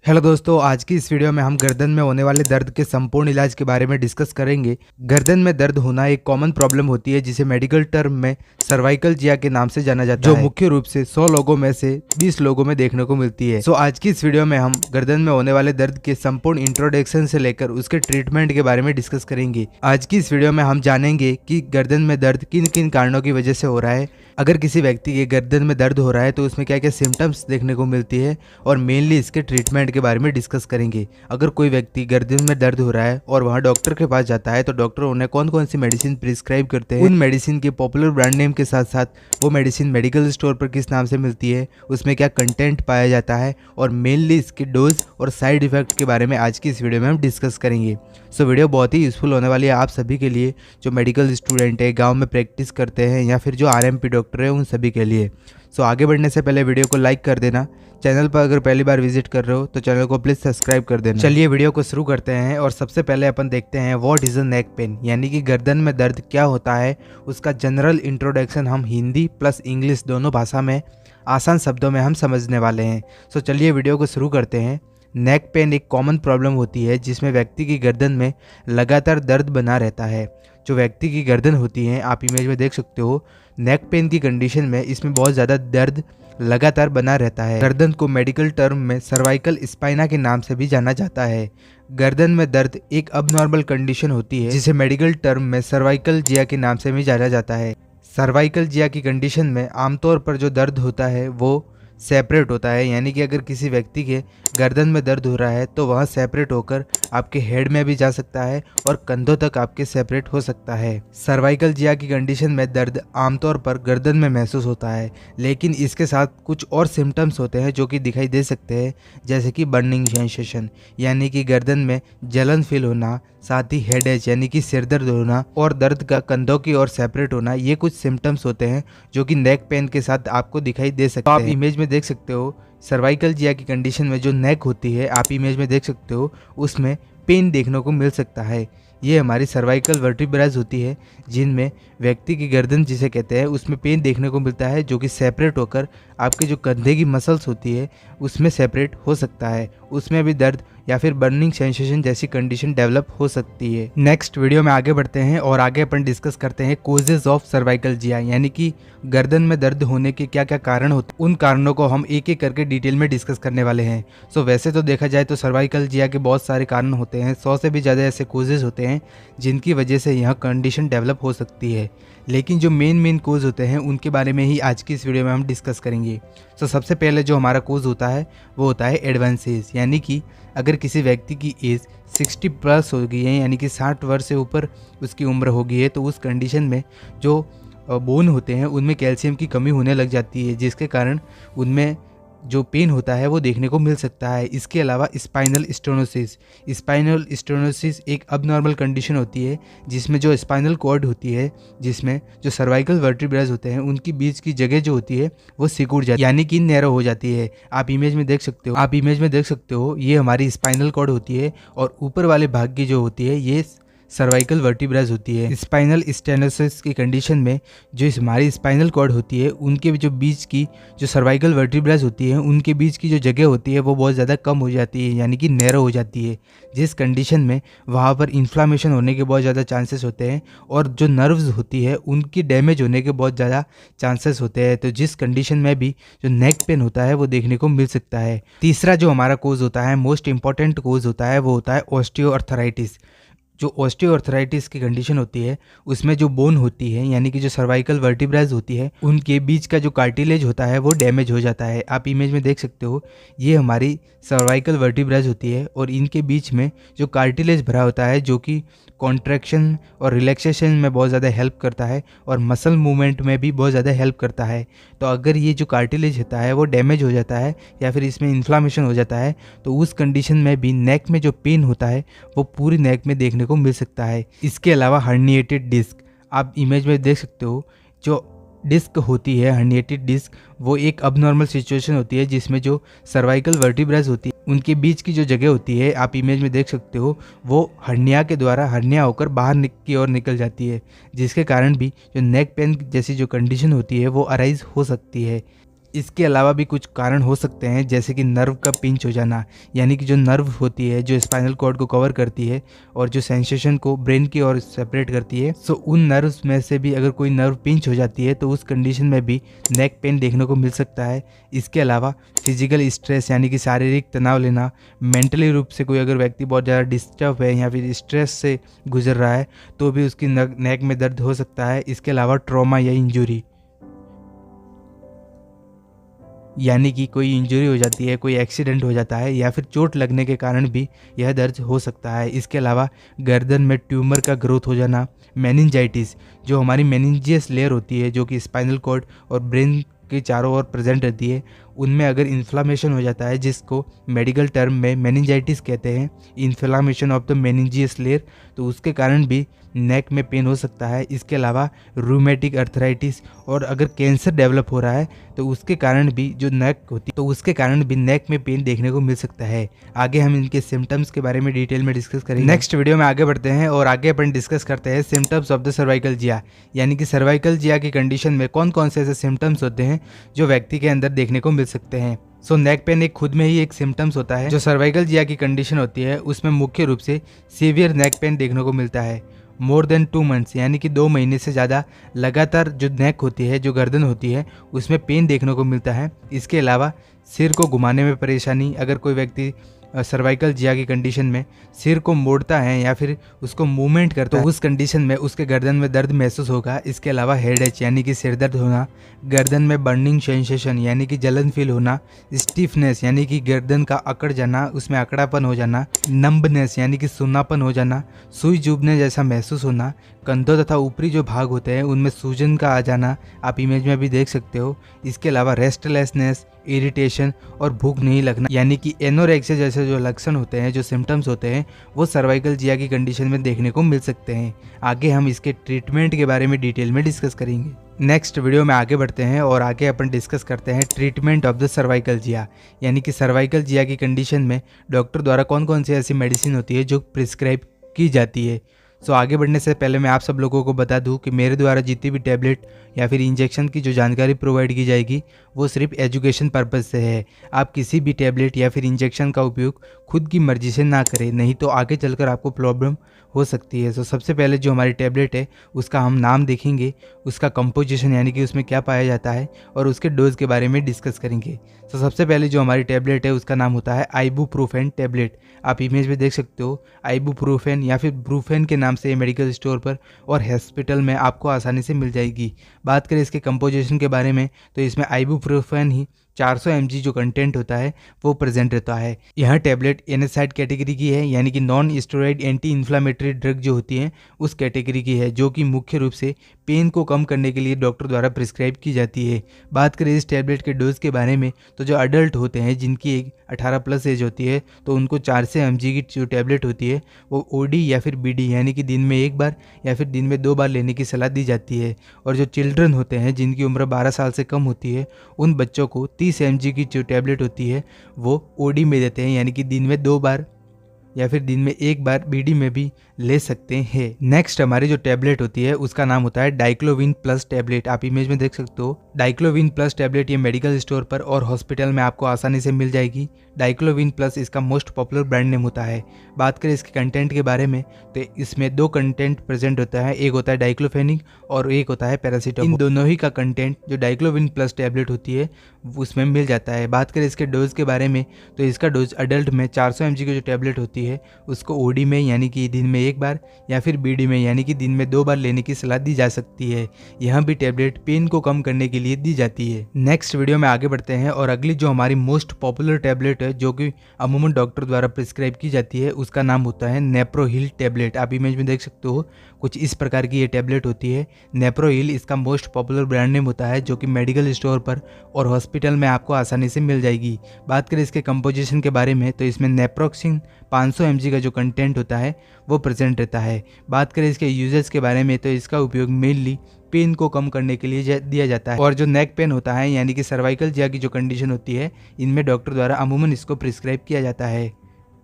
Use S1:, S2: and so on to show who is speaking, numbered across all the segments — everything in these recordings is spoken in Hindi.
S1: हेलो दोस्तों, आज की इस वीडियो में हम गर्दन में होने वाले दर्द के संपूर्ण इलाज के बारे में डिस्कस करेंगे। गर्दन में दर्द होना एक कॉमन प्रॉब्लम होती है जिसे मेडिकल टर्म में सर्वाइकल जिया के नाम से जाना जाता है, जो मुख्य रूप से 100 लोगों में से 20 लोगों में देखने को मिलती है। आज की इस वीडियो में हम गर्दन में होने वाले दर्द के संपूर्ण इंट्रोडक्शन से लेकर उसके ट्रीटमेंट के बारे में डिस्कस करेंगे। आज की इस वीडियो में हम जानेंगे कि गर्दन में दर्द किन किन कारणों की वजह से हो रहा है, अगर किसी व्यक्ति के गर्दन में दर्द हो रहा है तो उसमें क्या क्या सिम्टम्स देखने को मिलती है, और मेनली इसके ट्रीटमेंट के बारे में डिस्कस करेंगे। अगर कोई व्यक्ति गर्दन में दर्द हो रहा है और वहाँ डॉक्टर के पास जाता है तो डॉक्टर उन्हें कौन कौन सी मेडिसिन प्रिस्क्राइब करते हैं, उन मेडिसिन के पॉपुलर ब्रांड नेम के साथ साथ वो मेडिसिन मेडिकल स्टोर पर किस नाम से मिलती है, उसमें क्या कंटेंट पाया जाता है, और मेनली इसके डोज और साइड इफेक्ट के बारे में आज की इस वीडियो में हम डिस्कस करेंगे। वीडियो बहुत ही यूजफुल होने वाली है आप सभी के लिए, जो मेडिकल स्टूडेंट है, गाँव में प्रैक्टिस करते हैं, या फिर जो RMP डॉक्टर है, उन सभी के लिए। आगे बढ़ने से पहले वीडियो को लाइक कर देना। चैनल पर अगर पहली बार विजिट कर रहे हो तो चैनल को प्लीज सब्सक्राइब कर देना। चलिए वीडियो को शुरू करते हैं, और सबसे पहले अपन देखते हैं what is a neck pain, यानी कि गर्दन में दर्द क्या होता है। उसका जनरल इंट्रोडक्शन हम हिंदी प्लस इंग्लिश दोनों भाषा में आसान शब्दों में हम समझने वाले हैं। चलिए वीडियो को शुरू करते हैं। नेक पेन एक कॉमन प्रॉब्लम होती है जिसमें व्यक्ति की गर्दन में लगातार दर्द बना रहता है। जो व्यक्ति की गर्दन होती है, आप इमेज में देख सकते हो, नेक पेन की कंडीशन में इसमें बहुत ज़्यादा दर्द लगातार बना रहता है। गर्दन को मेडिकल टर्म में सर्वाइकल स्पाइना के नाम से भी जाना जाता है। गर्दन में दर्द एक अबनॉर्मल कंडीशन होती है जिसे मेडिकल टर्म में सर्वाइकल जिया के नाम से भी जाना जाता है। सर्वाइकल जिया की कंडीशन में आमतौर पर जो दर्द होता है वो सेपरेट होता है, यानी कि अगर किसी व्यक्ति के गर्दन में दर्द हो रहा है तो वह सेपरेट होकर आपके हेड में भी जा सकता है और कंधों तक आपके सेपरेट हो सकता है। सर्वाइकल जिया की कंडीशन में दर्द आमतौर पर गर्दन में महसूस होता है, लेकिन इसके साथ कुछ और सिम्टम्स होते हैं जो कि दिखाई दे सकते हैं, जैसे कि बर्निंग सेंसेशन, यानी कि गर्दन में जलन फील होना, साथ ही हेडेज यानी कि सिरदर्द होना, और दर्द का कंधों की ओर सेपरेट होना। ये कुछ सिम्टम्स होते हैं जो कि नेक पेन के साथ आपको दिखाई दे सकते हैं। आप इमेज में देख सकते हो, सर्वाइकल जिया की कंडीशन में जो नेक होती है, आप इमेज में देख सकते हो, उसमें पेन देखने को मिल सकता है। ये हमारी सर्वाइकल वर्टिब्राज होती है, जिनमें व्यक्ति की गर्दन जिसे कहते हैं उसमें पेन देखने को मिलता है, जो कि सेपरेट होकर आपके जो कंधे की मसल्स होती है उसमें सेपरेट हो सकता है। उसमें भी दर्द या फिर बर्निंग सेंसेशन जैसी कंडीशन डेवलप हो सकती है। नेक्स्ट वीडियो में आगे बढ़ते हैं और आगे अपन डिस्कस करते हैं कोजेज ऑफ सर्वाइकल जिया, यानी कि गर्दन में दर्द होने के क्या क्या कारण होते हैं। उन कारणों को हम एक एक करके डिटेल में डिस्कस करने वाले हैं। वैसे तो देखा जाए तो सर्वाइकल जिया के बहुत सारे कारण होते हैं, 100 से भी ज़्यादा ऐसे कोजेज होते हैं जिनकी वजह से यह कंडीशन डेवलप हो सकती है, लेकिन जो मेन कोज होते हैं उनके बारे में ही आज की इस वीडियो में हम डिस्कस करेंगे। सबसे पहले जो हमारा कोज होता है वो होता है एडवांस एज, यानी कि अगर किसी व्यक्ति की एज 60+ हो गई है, यानी कि 60 वर्ष से ऊपर उसकी उम्र हो गई है, तो उस कंडीशन में जो बोन होते हैं उनमें कैल्शियम की कमी होने लग जाती है, जिसके कारण उनमें जो पेन होता है वो देखने को मिल सकता है। इसके अलावा स्पाइनल स्टेनोसिस एक अबनॉर्मल कंडीशन होती है जिसमें जो स्पाइनल कॉर्ड होती है, जिसमें जो सर्वाइकल वर्टिब्राज होते हैं, उनकी बीच की जगह जो होती है वो सिकुड़ जाती है, यानी कि नैरो हो जाती है। आप इमेज में देख सकते हो, ये हमारी स्पाइनल कॉर्ड होती है, और ऊपर वाले भाग की जो होती है ये सर्वाइकल वर्टिब्राज होती है। स्पाइनल स्टेनोसिस की कंडीशन में जो हमारी स्पाइनल कॉर्ड होती है उनके जो बीच की जो सर्वाइकल वर्टिब्राज होती है उनके बीच की जो जगह होती है वो बहुत ज़्यादा कम हो जाती है, यानी कि नैरो हो जाती है, जिस कंडीशन में वहाँ पर इन्फ्लामेशन होने के बहुत ज़्यादा चांसेस होते हैं, और जो नर्व्स होती है उनकी डैमेज होने के बहुत ज़्यादा चांसेस होते हैं। तो जिस कंडीशन में भी जो नेक पेन होता है वो देखने को मिल सकता है। तीसरा जो हमारा कोज होता है, मोस्ट इंपॉर्टेंट कोज होता है, वो होता है ऑस्टियोआर्थराइटिस। जो ऑस्टियोआर्थराइटिस की कंडीशन होती है उसमें जो बोन होती है, यानी कि जो सर्वाइकल वर्टिब्राज होती है, उनके बीच का जो कार्टिलेज होता है वो डैमेज हो जाता है। आप इमेज में देख सकते हो, ये हमारी सर्वाइकल वर्टिब्राज होती है, और इनके बीच में जो कार्टिलेज भरा होता है जो कि कॉन्ट्रैक्शन और रिलैक्सेशन में बहुत ज़्यादा हेल्प करता है, और मसल मूवमेंट में भी बहुत ज़्यादा हेल्प करता है। तो अगर ये जो कार्टिलेज होता है वो डैमेज हो जाता है या फिर इसमें इन्फ्लामेशन हो जाता है, तो उस कंडीशन में भी नेक में जो पेन होता है वो पूरी नेक में देखने को मिल सकता है। इसके अलावा हर्निएटेड डिस्क, आप इमेज में देख सकते हो, जो डिस्क होती है हर्निएटेड डिस्क, वो एक अबनॉर्मल सिचुएशन होती है जिसमें जो सर्वाइकल वर्टिब्राज होती है उनके बीच की जो जगह होती है, आप इमेज में देख सकते हो, वो हर्निया के द्वारा हर्निया होकर बाहर की ओर निकल जाती है, जिसके कारण भी जो नेक पेन जैसी जो कंडीशन होती है वो अराइज हो सकती है। इसके अलावा भी कुछ कारण हो सकते हैं, जैसे कि नर्व का पिंच हो जाना, यानी कि जो नर्व होती है जो स्पाइनल कॉर्ड को कवर करती है और जो सेंसेशन को ब्रेन की ओर सेपरेट करती है, सो उन नर्व्स में से भी अगर कोई नर्व पिंच हो जाती है तो उस कंडीशन में भी नेक पेन देखने को मिल सकता है। इसके अलावा फिजिकल स्ट्रेस यानी कि शारीरिक तनाव लेना, मेंटली रूप से कोई अगर व्यक्ति बहुत ज़्यादा डिस्टर्ब है या फिर स्ट्रेस से गुजर रहा है तो भी उसकी नेक में दर्द हो सकता है। इसके अलावा ट्रॉमा या इंजरी, यानी कि कोई इंजरी हो जाती है, कोई एक्सीडेंट हो जाता है या फिर चोट लगने के कारण भी यह दर्द हो सकता है। इसके अलावा गर्दन में ट्यूमर का ग्रोथ हो जाना, मेनिंजाइटिस, जो हमारी मेनिंजियस लेयर होती है जो कि स्पाइनल कॉर्ड और ब्रेन के चारों ओर प्रेजेंट रहती है, उनमें अगर इन्फ्लामेशन हो जाता है जिसको मेडिकल टर्म में मेनिंजाइटिस कहते हैं, इन्फ्लामेशन ऑफ द मेनिंजियस लेयर, तो उसके कारण भी नेक में पेन हो सकता है। इसके अलावा रूमेटिक अर्थराइटिस और अगर कैंसर डेवलप हो रहा है तो उसके कारण भी जो नेक होती है तो उसके कारण भी नेक में पेन देखने को मिल सकता है। आगे हम इनके सिम्टम्स के बारे में डिटेल में डिस्कस करेंगे। नेक्स्ट वीडियो में आगे बढ़ते हैं और आगे अपन डिस्कस करते हैं सिम्टम्स ऑफ द सर्वाइकल जिया, यानी कि सर्वाइकल जिया की कंडीशन में कौन कौन से ऐसे सिम्टम्स होते हैं जो व्यक्ति के अंदर देखने को मिल सकते हैं। सो नेक पेन एक खुद में ही एक सिम्टम्स होता है। जो सर्वाइकल जिया की कंडीशन होती है उसमें मुख्य रूप से सीवियर नेक पेन देखने को मिलता है। मोर देन 2 मंथ्स यानी कि 2 महीने से ज़्यादा लगातार जो नेक होती है, जो गर्दन होती है, उसमें पेन देखने को मिलता है। इसके अलावा सिर को घुमाने में परेशानी, अगर कोई व्यक्ति सर्वाइकल जिया की कंडीशन में सिर को मोड़ता है या फिर उसको मूवमेंट करता है तो उस कंडीशन में उसके गर्दन में दर्द महसूस होगा। इसके अलावा हेडेच यानी कि सिर दर्द होना, गर्दन में बर्निंग सेंसेशन यानी कि जलन फील होना, स्टिफनेस यानी कि गर्दन का अकड़ जाना, उसमें अकड़ापन हो जाना, नंबनेस यानी कि सुन्नापन हो जाना, सुई चुभने जैसा महसूस होना, कंधों तथा ऊपरी जो भाग होते हैं उनमें सूजन का आ जाना, आप इमेज में भी देख सकते हो। इसके अलावा रेस्टलेसनेस, इरिटेशन और भूख नहीं लगना, यानी कि एनोरेक्सिया जैसे जो लक्षण होते हैं, जो सिम्टम्स होते हैं, वो सर्वाइकल जिया की कंडीशन में देखने को मिल सकते हैं। आगे हम इसके ट्रीटमेंट के बारे में डिटेल में डिस्कस करेंगे। नेक्स्ट वीडियो में आगे बढ़ते हैं और आगे अपन डिस्कस करते हैं ट्रीटमेंट ऑफ द सर्वाइकल जिया, यानी कि सर्वाइकल जिया की कंडीशन में डॉक्टर द्वारा कौन कौन सी ऐसी मेडिसिन होती है जो प्रिस्क्राइब की जाती है। सो आगे बढ़ने से पहले मैं आप सब लोगों को बता दूं कि मेरे द्वारा जितनी भी टैबलेट या फिर इंजेक्शन की जो जानकारी प्रोवाइड की जाएगी वो सिर्फ एजुकेशन पर्पज़ से है। आप किसी भी टैबलेट या फिर इंजेक्शन का उपयोग खुद की मर्जी से ना करें, नहीं तो आगे चलकर आपको प्रॉब्लम हो सकती है। तो सबसे पहले जो हमारी टैबलेट है उसका हम नाम देखेंगे, उसका कंपोजिशन यानी कि उसमें क्या पाया जाता है और उसके डोज के बारे में डिस्कस करेंगे। तो सबसे पहले जो हमारी टैबलेट है उसका नाम होता है आइबुप्रोफेन टैबलेट। आप इमेज में देख सकते हो, आइबुप्रोफेन या फिर ब्रूफेन के नाम से मेडिकल स्टोर पर और हॉस्पिटल में आपको आसानी से मिल जाएगी। बात करें इसके कंपोजिशन के बारे में तो इसमें आइबुप्रोफेन ही 400 mg जो कंटेंट होता है वो प्रेजेंट रहता है। यह टैबलेट NSAID कैटेगरी की है, यानी कि non steroid anti inflammatory drug जो होती है उस कैटेगरी की है, जो कि मुख्य रूप से पेन को कम करने के लिए डॉक्टर द्वारा प्रिस्क्राइब की जाती है। बात करें इस टैबलेट के डोज के बारे में तो जो अडल्ट होते हैं जिनकी 18+ एज होती है तो उनको 400 mg की जो टैबलेट होती है वो OD या फिर BD यानी कि दिन में 1 बार या फिर दिन में 2 बार लेने की सलाह दी जाती है। और जो चिल्ड्रन होते हैं जिनकी उम्र 12 साल से कम होती है उन बच्चों को 30 mg की जो टैबलेट होती है वो OD में देते हैं, यानी कि दिन में 2 बार या फिर दिन में 1 बार BD में भी ले सकते हैं। नेक्स्ट हमारी जो टैबलेट होती है उसका नाम होता है डाइक्लोविन प्लस टैबलेट। आप इमेज में देख सकते हो, डाइक्लोविन प्लस टैबलेट ये मेडिकल स्टोर पर और हॉस्पिटल में आपको आसानी से मिल जाएगी। डाइक्लोविन प्लस इसका मोस्ट पॉपुलर ब्रांड नेम होता है। बात करें इसके कंटेंट के बारे में तो इसमें 2 कंटेंट प्रेजेंट होता है, एक होता है डाइक्लोफेनिक और एक होता है पैरासीटामोल। इन दोनों ही का कंटेंट जो डाइक्लोविन प्लस टैबलेट होती है उसमें मिल जाता है। बात करें इसके डोज के बारे में तो इसका डोज अडल्ट में 400 mg की जो टैबलेट होती है उसको OD में यानी कि दिन में 1 बार या फिर BD में यानी कि दिन में 2 बार लेने की सलाह दी जा सकती है। यहाँ भी टैबलेट पेन को कम करने के लिए दी जाती है। नेक्स्ट वीडियो में आगे बढ़ते हैं और अगली जो हमारी मोस्ट पॉपुलर टैबलेट है जो कि अमूमन डॉक्टर द्वारा प्रिस्क्राइब की जाती है उसका नाम होता है नेप्रोहिल टैबलेट। आप इमेज में देख सकते हो, कुछ इस प्रकार की ये टैबलेट होती है। नेप्रोहिल इसका मोस्ट पॉपुलर ब्रांड नेम होता है जो कि मेडिकल स्टोर पर और हॉस्पिटल में आपको आसानी से मिल जाएगी। बात करें इसके कंपोजिशन के बारे में तो इसमें नेप्रोक्सिन 500 mg का जो कंटेंट होता है वो प्रेजेंट रहता है। बात करें इसके यूजेस के बारे में तो इसका उपयोग मेनली पेन को कम करने के लिए दिया जाता है। और जो नेक पेन होता है यानी कि सर्वाइकल जिया की जो कंडीशन होती है इनमें डॉक्टर द्वारा अमूमन इसको प्रिस्क्राइब किया जाता है।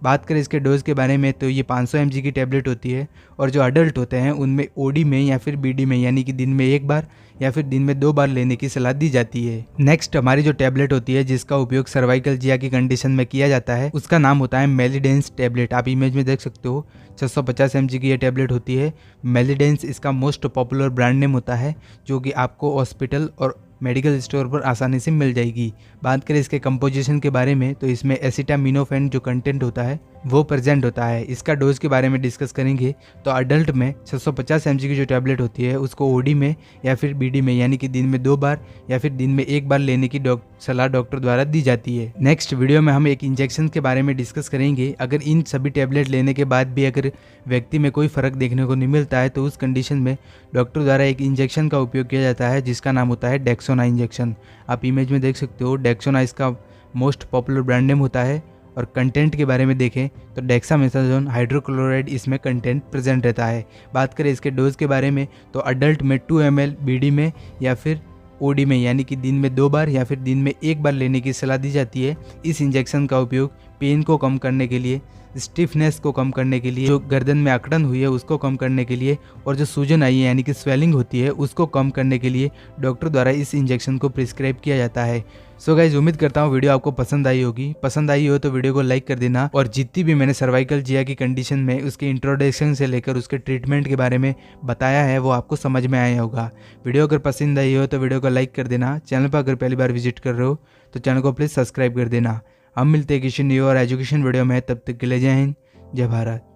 S1: बात करें इसके डोज के बारे में तो ये 500 mg की टैबलेट होती है और जो अडल्ट होते हैं उनमें ओडी में या फिर बीडी में यानी कि दिन में एक बार या फिर दिन में 2 बार लेने की सलाह दी जाती है। नेक्स्ट हमारी जो टैबलेट होती है जिसका उपयोग सर्वाइकल जिया की कंडीशन में किया जाता है उसका नाम होता है मेलिडेंस टैबलेट। आप इमेज में देख सकते हो 650 mg की ये टैबलेट होती है। मेलिडेंस इसका मोस्ट पॉपुलर ब्रांड नेम होता है जो कि आपको हॉस्पिटल और मेडिकल स्टोर पर आसानी से मिल जाएगी। बात करें इसके कंपोजिशन के बारे में तो इसमें एसिटामिनोफेन जो कंटेंट होता है वो प्रेजेंट होता है। इसका डोज के बारे में डिस्कस करेंगे तो अडल्ट में 650 mg की जो टैबलेट होती है उसको ओडी में या फिर बीडी में यानी कि दिन में 2 बार या फिर दिन में 1 बार लेने की सलाह डॉक्टर द्वारा दी जाती है। नेक्स्ट वीडियो में हम एक इंजेक्शन के बारे में डिस्कस करेंगे। अगर इन सभी टैबलेट लेने के बाद भी अगर व्यक्ति में कोई फर्क देखने को नहीं मिलता है तो उस कंडीशन में डॉक्टर द्वारा एक इंजेक्शन का उपयोग किया जाता है जिसका नाम होता है डेक्सोना इंजेक्शन। आप इमेज में देख सकते हो डेक्सोना इसका मोस्ट पॉपुलर ब्रांड नेम होता है। और कंटेंट के बारे में देखें तो डेक्सामेथासोन हाइड्रोक्लोराइड इसमें कंटेंट प्रेजेंट रहता है। बात करें इसके डोज के बारे में तो अडल्ट में 2 ml बीडी में या फिर ओडी में यानी कि दिन में 2 बार या फिर दिन में 1 बार लेने की सलाह दी जाती है। इस इंजेक्शन का उपयोग पेन को कम करने के लिए, स्टिफनेस को कम करने के लिए, जो गर्दन में अकड़न हुई है उसको कम करने के लिए और जो सूजन आई है यानी कि स्वेलिंग होती है उसको कम करने के लिए डॉक्टर द्वारा इस इंजेक्शन को प्रिस्क्राइब किया जाता है। सो गाइज उम्मीद करता हूँ वीडियो आपको पसंद आई होगी। पसंद आई हो तो वीडियो को लाइक कर देना और जितनी भी मैंने सर्वाइकल जिया की कंडीशन में उसके इंट्रोडक्शन से लेकर उसके ट्रीटमेंट के बारे में बताया है वो आपको समझ में आया होगा। वीडियो अगर पसंद आई हो तो वीडियो को लाइक कर देना। चैनल पर अगर पहली बार विजिट कर रहे हो तो चैनल को प्लीज़ सब्सक्राइब कर देना। हम मिलते हैं किसी न्यू और एजुकेशन वीडियो में, तब तक के लिए जय हिंद, जय भारत।